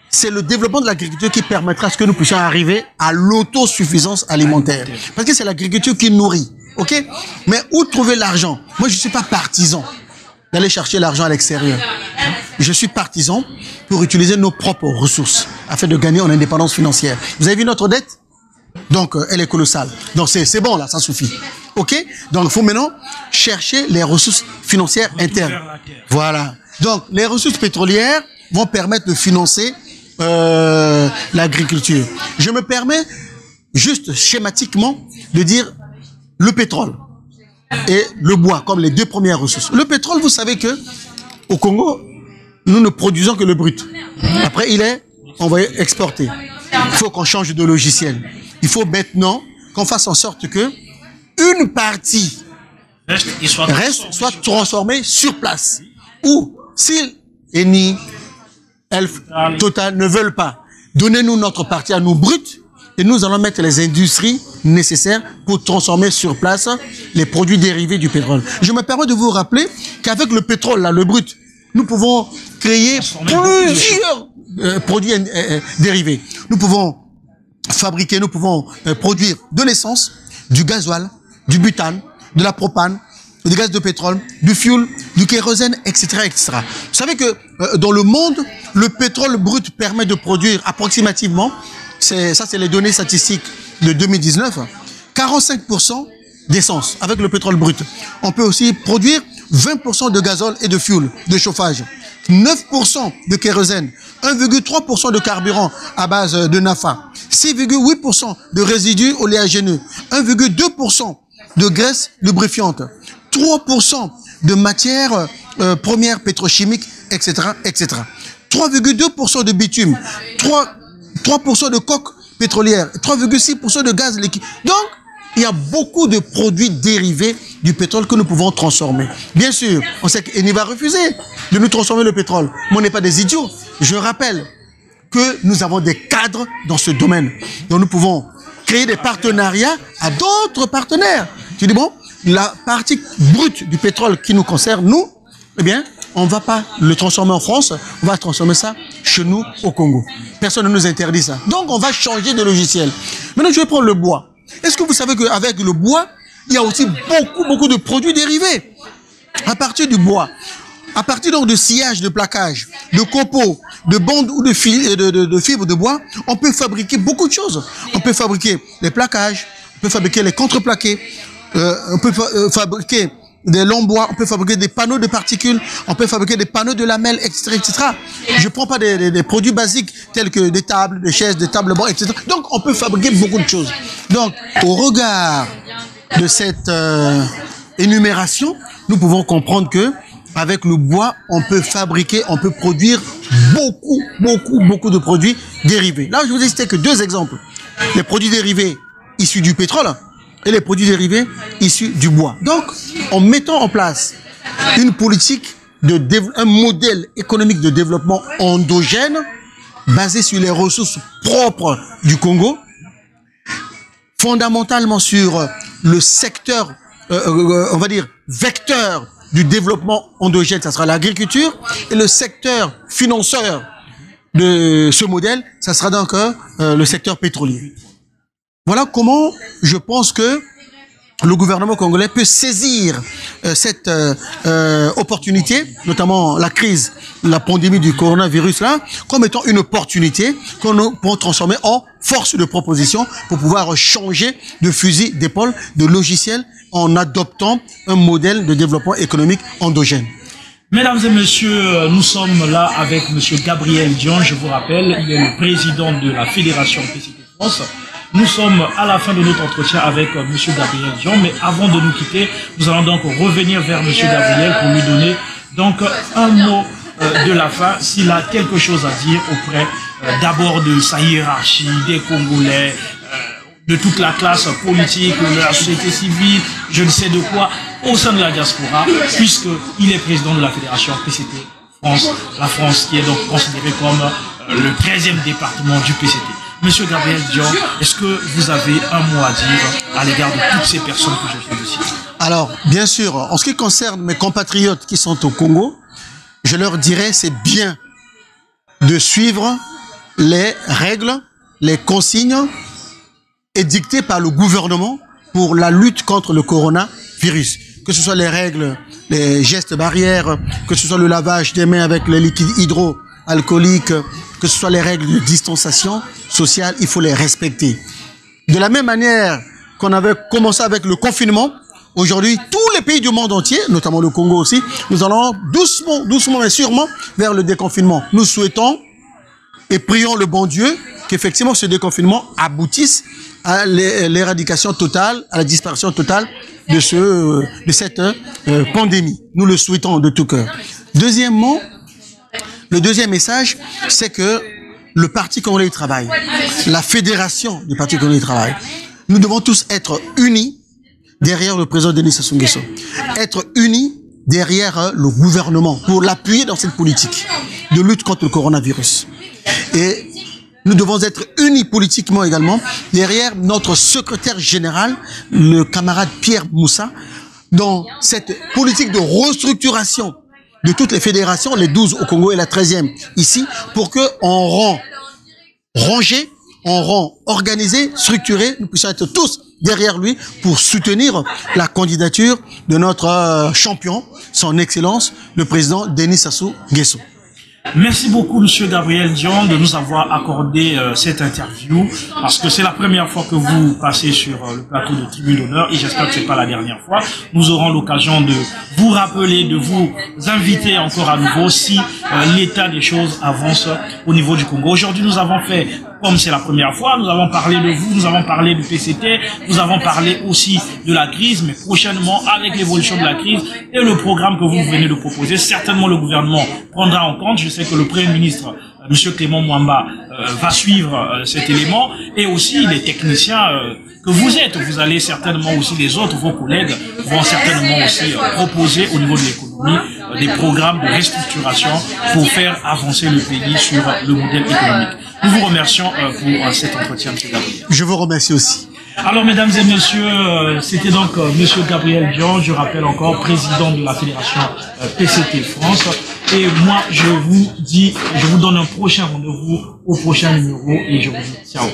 c'est le développement de l'agriculture qui permettra à ce que nous puissions arriver à l'autosuffisance alimentaire. Parce que c'est l'agriculture qui nourrit. OK? Mais où trouver l'argent? Moi, je ne suis pas partisan d'aller chercher l'argent à l'extérieur. Je suis partisan pour utiliser nos propres ressources afin de gagner en indépendance financière. Vous avez vu notre dette? Donc, elle est colossale. Donc, c'est bon, là, ça suffit. OK? Donc, il faut maintenant chercher les ressources financières internes. Voilà. Donc, les ressources pétrolières vont permettre de financer l'agriculture. Je me permets, juste schématiquement, de dire le pétrole et le bois comme les 2 premières ressources. Le pétrole, vous savez que au Congo, nous ne produisons que le brut. Après, on va exporter. Il faut qu'on change de logiciel. Il faut maintenant qu'on fasse en sorte que une partie soit transformée sur place. Ou si Eni, Elf, Total ne veulent pas, donnez-nous notre partie à nous bruts et nous allons mettre les industries nécessaires pour transformer sur place les produits dérivés du pétrole. Je me permets de vous rappeler qu'avec le pétrole, là, le brut, nous pouvons créer plusieurs produits dérivés. Nous pouvons fabriquer, nous pouvons produire de l'essence, du gasoil, du butane, de la propane, du gaz de pétrole, du fuel, du kérosène, etc., etc. Vous savez que dans le monde, le pétrole brut permet de produire approximativement, ça c'est les données statistiques de 2019, 45% d'essence avec le pétrole brut. On peut aussi produire 20% de gazole et de fuel, de chauffage, 9% de kérosène, 1,3% de carburant à base de naphtha, 6,8% de résidus oléagineux, 1,2% de graisse lubrifiante, 3% de matières premières pétrochimiques, etc., etc. 3,2% de bitume, 3% de coke pétrolière, 3,6% de gaz liquide. Donc, il y a beaucoup de produits dérivés du pétrole que nous pouvons transformer. Bien sûr, on sait qu'Eni va refuser de nous transformer le pétrole. Mais on n'est pas des idiots. Je rappelle que nous avons des cadres dans ce domaine. Donc nous pouvons créer des partenariats à d'autres partenaires. Tu dis, bon, la partie brute du pétrole qui nous concerne, nous, eh bien, on ne va pas le transformer en France, on va transformer ça chez nous au Congo. Personne ne nous interdit ça. Donc, on va changer de logiciel. Maintenant, je vais prendre le bois. Est-ce que vous savez qu'avec le bois, il y a aussi beaucoup de produits dérivés à partir du bois, à partir donc de sillage, de plaquage, de copeaux, de bandes ou de fibres de bois, on peut fabriquer beaucoup de choses. On peut fabriquer les plaquages, on peut fabriquer les contreplaqués, on peut fabriquer des longs bois, on peut fabriquer des panneaux de particules, on peut fabriquer des panneaux de lamelles, etc., etc. Je ne prends pas des produits basiques tels que des tables, des chaises, des tables bancs, etc. Donc, on peut fabriquer beaucoup de choses. Donc, au regard de cette énumération, nous pouvons comprendre que avec le bois, on peut fabriquer, on peut produire beaucoup de produits dérivés. Là, je vous ai cité que 2 exemples. Les produits dérivés issus du pétrole et les produits dérivés issus du bois. Donc, en mettant en place une politique, un modèle économique de développement endogène, basé sur les ressources propres du Congo, fondamentalement sur le secteur, on va dire, vecteur du développement endogène, ça sera l'agriculture, et le secteur financeur de ce modèle, ça sera donc le secteur pétrolier. Voilà comment je pense que le gouvernement congolais peut saisir cette opportunité, notamment la crise, la pandémie du coronavirus là, comme étant une opportunité qu'on peut transformer en force de proposition pour pouvoir changer de fusil d'épaule, de logiciel, en adoptant un modèle de développement économique endogène. Mesdames et messieurs, nous sommes là avec monsieur Gabriel Dion, je vous rappelle, il est le président de la Fédération PCT France. Nous sommes à la fin de notre entretien avec monsieur Gabriel Dion, mais avant de nous quitter, nous allons donc revenir vers monsieur Gabriel pour lui donner donc un mot de la fin, s'il a quelque chose à dire auprès d'abord de sa hiérarchie, des Congolais, de toute la classe politique, de la société civile, je ne sais de quoi, au sein de la diaspora, puisqu'il est président de la Fédération PCT France, la France qui est donc considérée comme le 13e département du PCT. Monsieur Gabriel Dion, est-ce que vous avez un mot à dire à l'égard de toutes ces personnes que je viens de citer? Alors, bien sûr, en ce qui concerne mes compatriotes qui sont au Congo, je leur dirais c'est bien de suivre les règles, les consignes édictées par le gouvernement pour la lutte contre le coronavirus. Que ce soit les règles, les gestes barrières, que ce soit le lavage des mains avec les liquides hydroalcooliques, que ce soit les règles de distanciation sociale, il faut les respecter. De la même manière qu'on avait commencé avec le confinement, aujourd'hui, tous les pays du monde entier, notamment le Congo aussi, nous allons doucement mais sûrement vers le déconfinement. Nous souhaitons et prions le bon Dieu qu'effectivement ce déconfinement aboutisse à l'éradication totale, à la disparition totale de cette pandémie. Nous le souhaitons de tout cœur. Deuxièmement, le deuxième message, c'est que le Parti congolais du travail, la fédération du Parti congolais du travail, nous devons tous être unis derrière le président Denis Sassou Nguesso, être unis derrière le gouvernement pour l'appuyer dans cette politique de lutte contre le coronavirus. Et nous devons être unis politiquement également derrière notre secrétaire général, le camarade Pierre Moussa, dans cette politique de restructuration de toutes les fédérations, les 12 au Congo et la 13e ici, pour que en rang rangé, en rang organisé, structuré, nous puissions être tous derrière lui pour soutenir la candidature de notre champion, son excellence, le président Denis Sassou Nguesso. Merci beaucoup, monsieur Gabriel Dion, de nous avoir accordé cette interview, parce que c'est la première fois que vous passez sur le plateau de Tribune d'Honneur, et j'espère que c'est pas la dernière fois. Nous aurons l'occasion de vous rappeler, de vous inviter encore à nouveau si l'état des choses avance au niveau du Congo. Aujourd'hui, nous avons fait, comme c'est la première fois, nous avons parlé de vous, nous avons parlé du PCT, nous avons parlé aussi de la crise, mais prochainement, avec l'évolution de la crise et le programme que vous venez de proposer, certainement le gouvernement prendra en compte. Je sais que le Premier ministre, M. Clément Mwamba, va suivre cet élément, et aussi les techniciens que vous êtes. Vous allez certainement aussi, les autres, vos collègues, vont certainement aussi proposer au niveau de l'économie des programmes de restructuration pour faire avancer le pays sur le modèle économique. Nous vous remercions pour cet entretien, M. Gabriel. Je vous remercie aussi. Alors, mesdames et messieurs, c'était donc M. Gabriel Dion, je rappelle encore, président de la Fédération PCT France. Et moi, je vous dis, je vous donne un prochain rendez-vous au prochain numéro et je vous dis ciao.